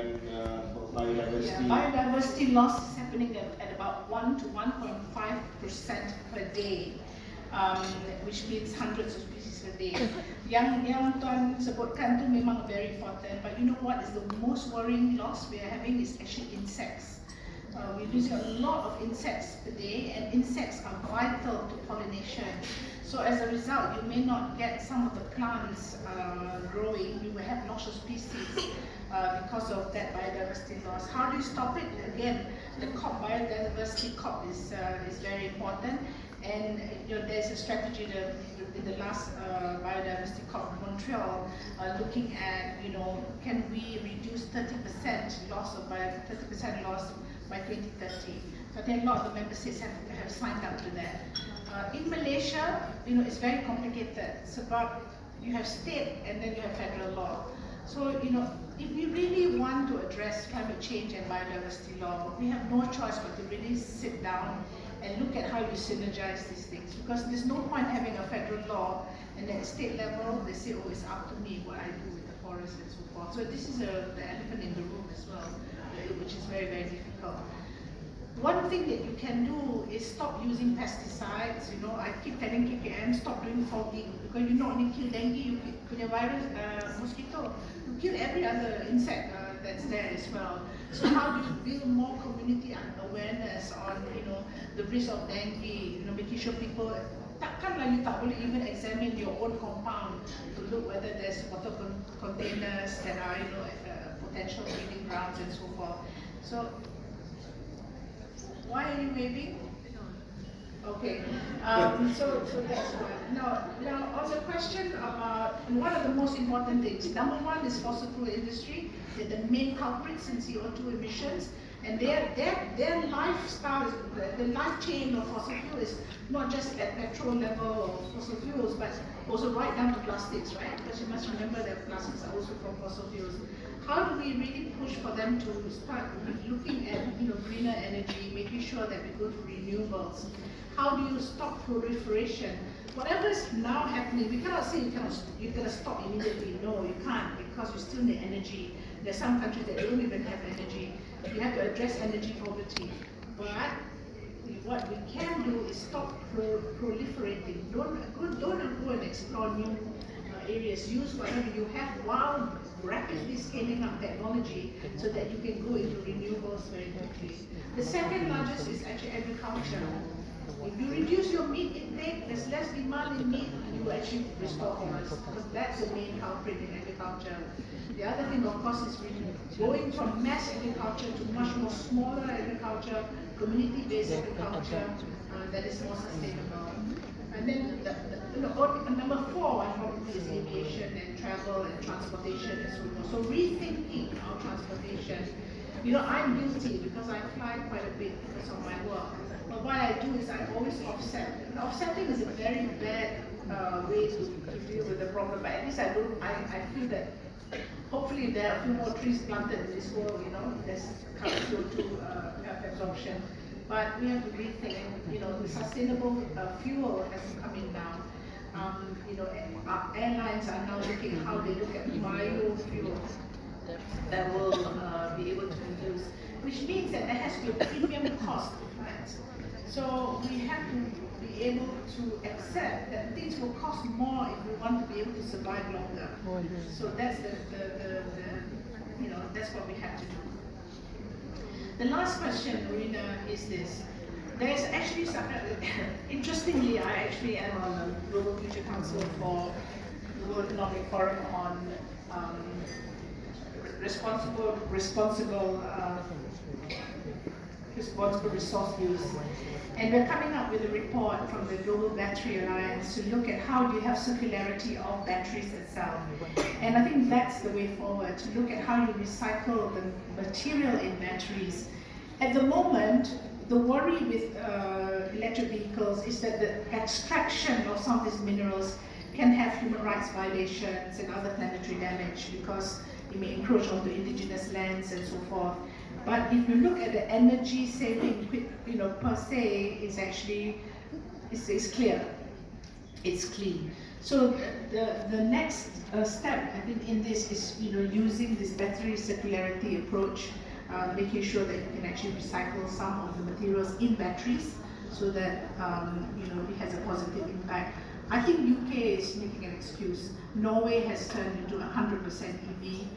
dengan biodiversity. Yeah, biodiversity loss is happening at about 1 to 1.5% per day, which means hundreds of species per day. Yang Tuan sebutkan tu memang very important, but you know what is the most worrying loss we are having is actually insects. We're losing a lot of insects per day, and insects are vital to pollination. So as a result, you may not get some of the plants growing. You will have loss of species because of that biodiversity loss. How do you stop it? Again, the COP, biodiversity COP is very important. And there's a strategy in the last biodiversity COP in Montreal, looking at can we reduce 30% loss of 30% loss by 2030. So I think a lot of the member states have signed up to that. In Malaysia, it's very complicated. Sebab you have state and then you have federal law. So if we really want to address climate change and biodiversity law, we have no choice but to really sit down and look at how you synergize these things. Because there's no point having a federal law and at state level they say, oh, it's up to me what I do with the forest and so forth. So this is the elephant in the room as well, which is very, very difficult. One thing that you can do is stop using pesticides. I keep telling KKM, stop doing fogging, because you not only kill dengue, you kill virus, mosquito, you kill every other insect that's there as well. So how do you build more community awareness on the risk of dengue? Making sure people takkanlah you tak boleh even examine your own compound to look whether there's water containers that are potential breeding grounds and so forth. So why are you waving? Okay, so that's one. Now on the question about one of the most important things, number one is fossil fuel industry. They're the main culprits in CO2 emissions, and their lifestyle, the life chain of fossil fuel is not just at petrol level of fossil fuels, but also right down to plastics, right? Because you must remember that plastics are also from fossil fuels. How do we really push for them to start looking at greener energy, making sure that we go to renewables? How do you stop proliferation? Whatever is now happening, we cannot say you're going to stop immediately. No, you can't, because you still need energy. There are some countries that don't even have energy. You have to address energy poverty. But what we can do is stop proliferating. Don't go and explore new areas. Use whatever you have while rapidly scaling up technology so that you can go into renewables very quickly. The second largest is actually agriculture. If you reduce your meat intake, there's less demand in meat, you actually restore forests, because that's the main culprit in agriculture. The other thing, of course, is really going from mass agriculture to much more smaller agriculture, community-based agriculture that is more sustainable. And then number four, probably is aviation and travel and transportation and so forth. So rethinking our transportation. I'm guilty because I fly quite a bit because of my work. But what I do is I always offset. And offsetting is a very bad way to deal with the problem. But at least I feel that hopefully there are a few more trees planted in this world. There's CO2 absorption. But we have to rethink. The sustainable fuel has to come in now. Airlines are now looking at how they look at biofuels that will be able to produce, which means that there has to be a premium cost of that. So we have to be able to accept that things will cost more if we want to be able to survive longer. So that's that's what we have to do. The last question, Marina, is this. There's actually some, interestingly, I actually am on the Global Future Council for the World Economic Forum on responsible resource use. And we're coming up with a report from the Global Battery Alliance to look at how do you have circularity of batteries itself. And I think that's the way forward, to look at how you recycle the material in batteries. At the moment, the worry with electric vehicles is that the extraction of some of these minerals can have human rights violations and other planetary damage because it may encroach onto indigenous lands and so forth. But if you look at the energy saving, per se, it's actually it's clear, it's clean. So the next step, I think, in this is, using this battery circularity approach, making sure that you can actually recycle some of the materials in batteries, so that it has a positive impact. I think UK is making an excuse. Norway has turned into 100% EV.